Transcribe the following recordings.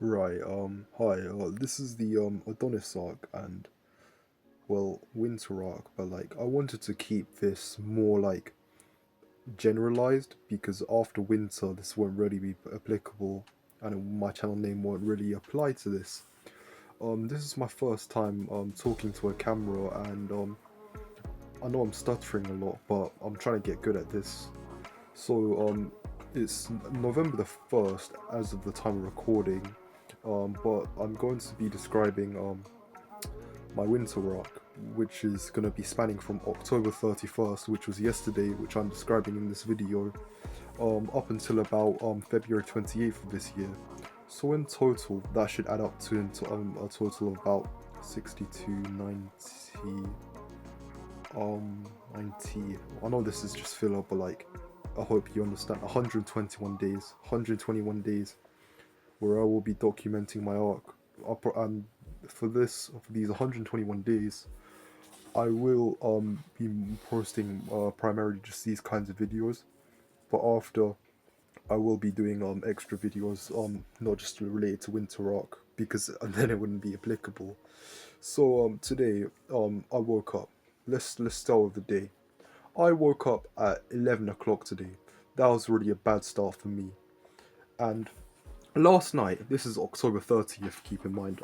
Right, hi, this is the, Adonis arc and, well, Winter arc, but, like, I wanted to keep this more, like, generalized, because after Winter, this won't really be applicable, and my channel name won't really apply to this. This is my first time, talking to a camera, and, I know I'm stuttering a lot, but I'm trying to get good at this. So, it's November the 1st, as of the time of recording, but I'm going to be describing, my winter arc, which is going to be spanning from October 31st, which was yesterday, which I'm describing in this video, up until about February 28th of this year. So in total, that should add up to a total of about 62, 90, 90. I know this is just filler, but like, I hope you understand. 121 days, 121 days, where I will be documenting my arc. And for these 121 days, I will be posting primarily just these kinds of videos, but after I will be doing extra videos not just related to Winter Arc, because then it wouldn't be applicable. So today I woke up. Let's start with the day. I woke up at 11 o'clock today. That was really a bad start for me. And last night, this is October 30th, keep in mind,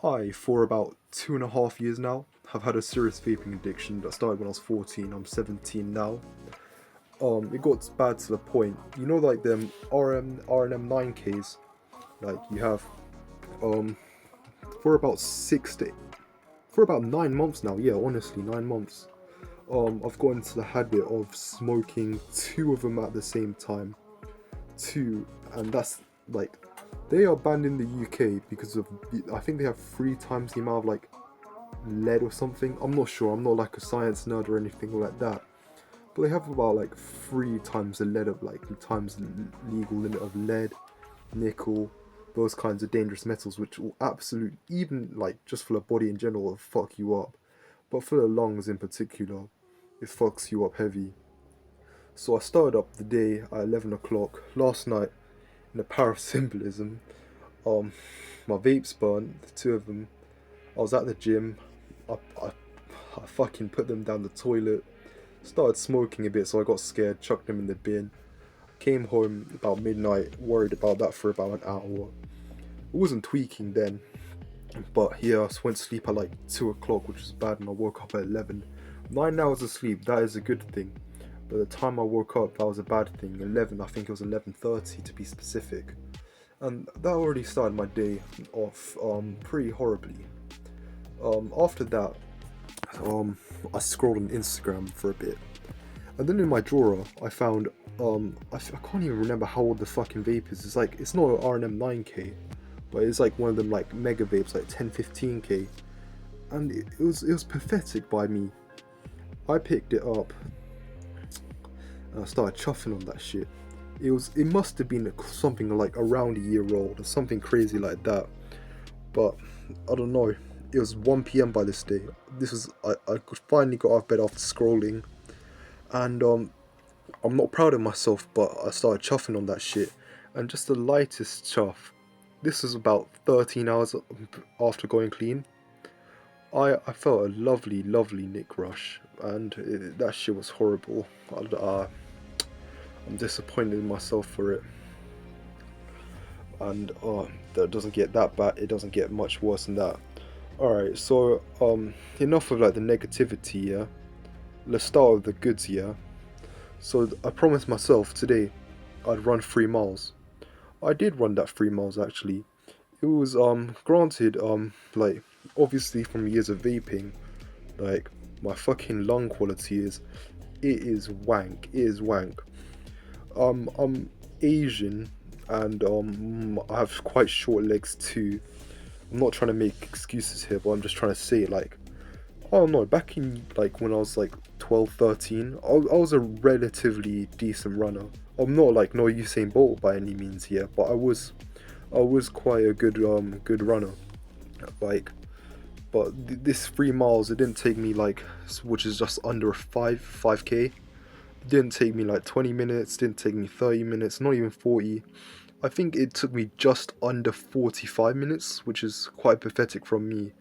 I, for about 2.5 years now, have had a serious vaping addiction that started when I was 14. I'm 17 now. It got bad to the point, you know, like them RNM 9Ks, like you have, um, for about for about 9 months now, yeah, honestly, 9 months. I've got into the habit of smoking two of them at the same time. Two, and that's like, they are banned in the UK because of, I think they have 3 times the amount of like lead or something. I'm not sure. I'm not like a science nerd or anything like that. But they have about like 3 times the lead of like times the legal limit of lead, nickel, those kinds of dangerous metals, which will absolutely, even like just for the body in general, will fuck you up. But for the lungs in particular, it fucks you up heavy. So I started up the day at 11 o'clock last night in the power of symbolism. Um, my vapes burnt, the two of them. I was at the gym. I, I, I fucking put them down the toilet. Started smoking a bit, so I got scared, chucked them in the bin. Came home about midnight, worried about that for about an hour. I wasn't tweaking then, but yeah, I went to sleep at like 2 o'clock, which was bad, and I woke up at 11. 9 hours of sleep, that is a good thing. By the time I woke up, that was a bad thing. 11, I think it was 11:30 to be specific. And that already started my day off pretty horribly. After that, I scrolled on Instagram for a bit, and then in my drawer I found I can't even remember how old the fucking vape is. It's like, it's not an RNM 9K, but it's like one of them like mega vapes, like 10-15K, and it was pathetic by me. I picked it up and I started chuffing on that shit. It must have been something like around a year old or something crazy like that. But I don't know. It was 1 p.m. by this day. I finally got out of bed after scrolling, and I'm not proud of myself, but I started chuffing on that shit, and just the lightest chuff. This was about 13 hours after going clean. I felt a lovely, lovely Nick rush, and that shit was horrible. I'm disappointed in myself for it, and that doesn't get that bad. It doesn't get much worse than that. Alright, so enough of like the negativity, yeah? Let's start with the goods, yeah? So I promised myself today I'd run 3 miles. I did run that 3 miles actually. It was granted, like, obviously from years of vaping, like, my fucking lung quality it is wank. It is wank. I'm Asian, and I have quite short legs too. I'm not trying to make excuses here, but I'm just trying to say, like, I don't know, back in, like, when I was, like, 12, 13, I was a relatively decent runner. I'm not, like, no Usain Bolt by any means here, but I was quite a good runner. Like, but this 3 miles, it didn't take me, like, which is just under a 5K. It didn't take me, like, 20 minutes, didn't take me 30 minutes, not even 40. I think it took me just under 45 minutes, which is quite pathetic from me.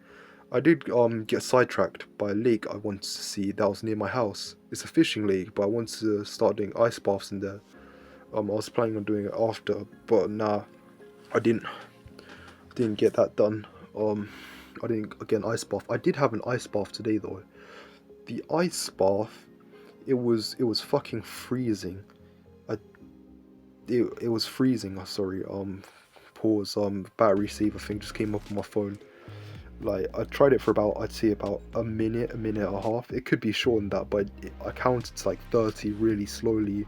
I did get sidetracked by a lake I wanted to see that was near my house. It's a fishing lake, but I wanted to start doing ice baths in there. I was planning on doing it after, but nah, I didn't get that done. I didn't get an ice bath. I did have an ice bath today though. The ice bath, it was fucking freezing. I it was freezing. Sorry. Pause. Battery saver thing just came up on my phone. Like I tried it for about, I'd say about a minute and a half. It could be shorter than that, but I counted to like 30 really slowly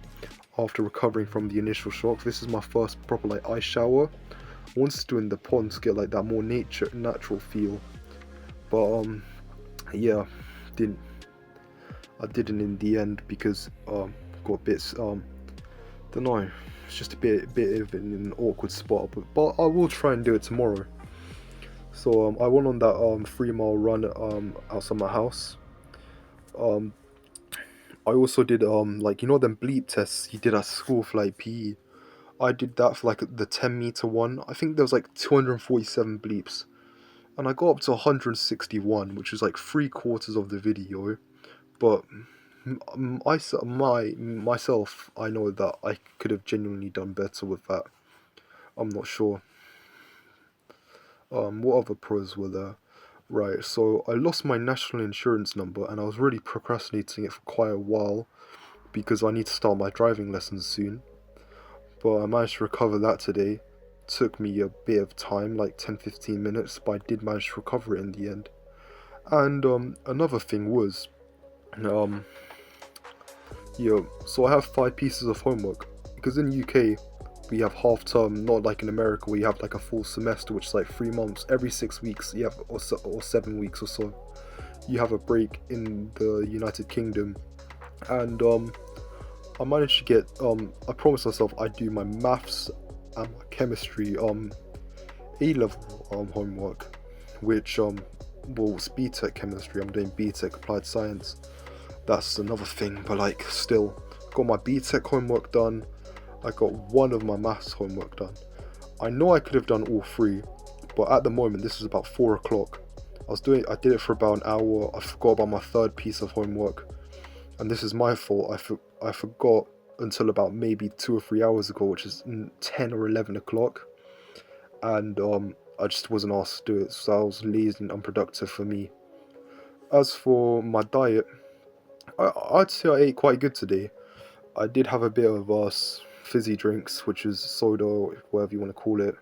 after recovering from the initial shock. This is my first proper like ice shower. I wanted to do in the pond to get like that more natural feel, but yeah, didn't I didn't in the end because got bits don't know. It's just a bit of in an awkward spot, but I will try and do it tomorrow. So I went on that 3 mile run outside my house. Um, I also did like them bleep tests you did at school for like PE. I did that for like the 10 meter one. I think there was like 247 bleeps, and I got up to 161, which is like 3/4 of the video. But myself, I know that I could have genuinely done better with that. I'm not sure. What other pros were there? Right, so I lost my national insurance number and I was really procrastinating it for quite a while because I need to start my driving lessons soon. But I managed to recover that today. Took me a bit of time, like 10-15 minutes, but I did manage to recover it in the end. And another thing was, um, so I have 5 pieces of homework because in UK we have half term, not like in America where you have like a full semester, which is like 3 months. Every 6 weeks you have, or 7 weeks or so, you have a break in the United Kingdom. And I managed to get I promised myself I'd do my maths and my chemistry A level homework, which well, it's BTEC chemistry. I'm doing BTEC applied science. That's another thing, but like still, got my BTEC homework done. I got one of my maths homework done. I know I could have done all three, but at the moment this is about 4 o'clock. I did it for about an hour. I forgot about my third piece of homework, and this is my fault. I forgot until about maybe 2 or 3 hours ago, which is 10 or 11 o'clock, and I just wasn't asked to do it, so I was lazy and unproductive for me. As for my diet, I'd say I ate quite good today. I did have a bit of fizzy drinks, which is soda, whatever you want to call it.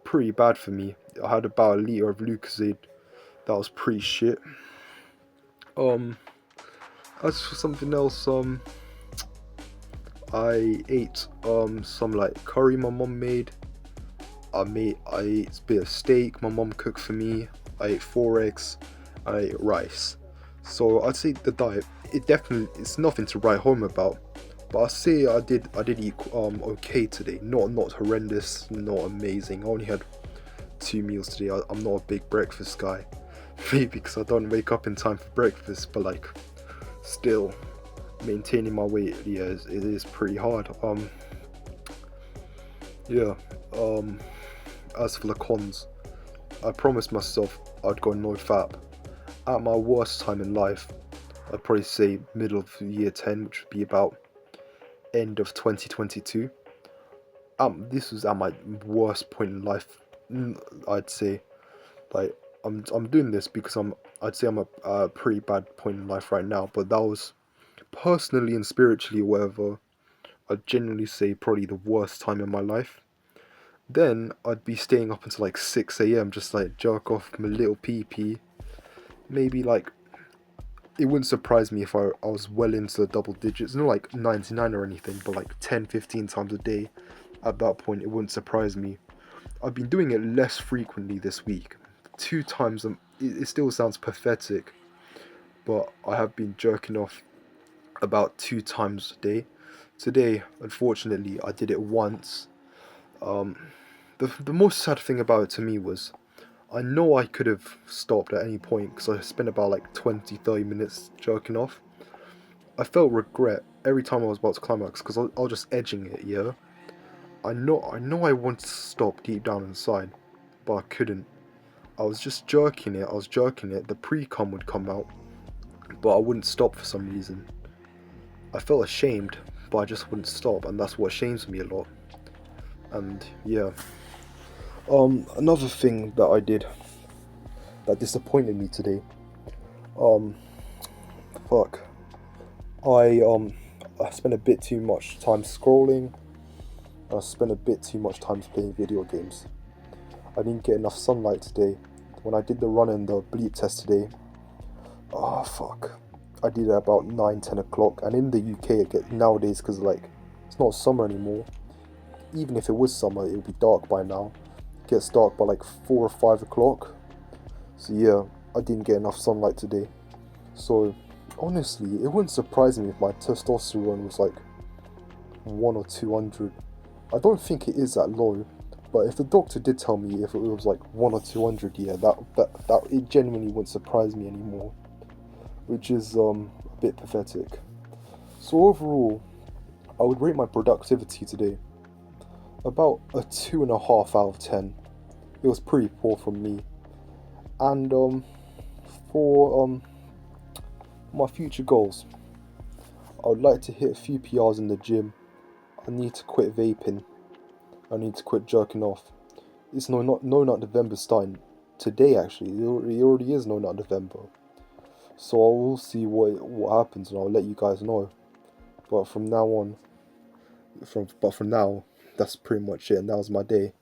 Pretty bad for me. I had about a liter of Lucozade. That was pretty shit. Um, as for something else, I ate some like curry my mom made. I ate a bit of steak my mom cooked for me. I ate 4 eggs. I ate rice. So I'd say the diet, it's nothing to write home about. But I say I did eat okay today. Not horrendous, not amazing. I only had 2 meals today. I'm not a big breakfast guy. Maybe because I don't wake up in time for breakfast, but like still maintaining my weight, yeah, it is pretty hard. Yeah. As for the cons, I promised myself I'd go no fap. At my worst time in life, I'd probably say middle of year 10, which would be about end of 2022. This was at my worst point in life. I'd say, like, I'm doing this because I'd say I'm a pretty bad point in life right now. But that was personally and spiritually, whatever. I'd genuinely say probably the worst time in my life. Then I'd be staying up until like 6 a.m. just like jerk off my little pee. Maybe like it wouldn't surprise me if I was well into the double digits, not like 99 or anything, but like 10, 15 times a day. At that point, it wouldn't surprise me. I've been doing it less frequently this week. 2 times, it still sounds pathetic, but I have been jerking off about 2 times a day. Today, unfortunately, I did it once. The most sad thing about it to me was I know I could have stopped at any point because I spent about like 20-30 minutes jerking off. I felt regret every time I was about to climax because I was just edging it, yeah. I know I wanted to stop deep down inside, but I couldn't. I was just jerking it. The pre-cum would come out, but I wouldn't stop for some reason. I felt ashamed, but I just wouldn't stop, and that's what shames me a lot. And yeah. Another thing that I did that disappointed me today. Um, fuck. I spent a bit too much time scrolling. I spent a bit too much time playing video games. I didn't get enough sunlight today. When I did the run and the bleep test today, oh fuck. I did it about 9, 10 o'clock, and in the UK it gets nowadays, because like it's not summer anymore. Even if it was summer, it would be dark by now. It gets dark by like 4 or 5 o'clock. So yeah, I didn't get enough sunlight today. So honestly, it wouldn't surprise me if my testosterone was like 1 or 200. I don't think it is that low, but if the doctor did tell me if it was like 1 or 200, yeah, that it genuinely wouldn't surprise me anymore, which is a bit pathetic. So overall, I would rate my productivity today about a 2.5 out of 10. It was pretty poor from me, and for my future goals, I would like to hit a few PRs in the gym. I need to quit vaping. I need to quit jerking off. It's No Nut November starting today. Actually, it already is No Nut November. So I will see what happens, and I'll let you guys know. But from now on, from now, that's pretty much it. And that was my day.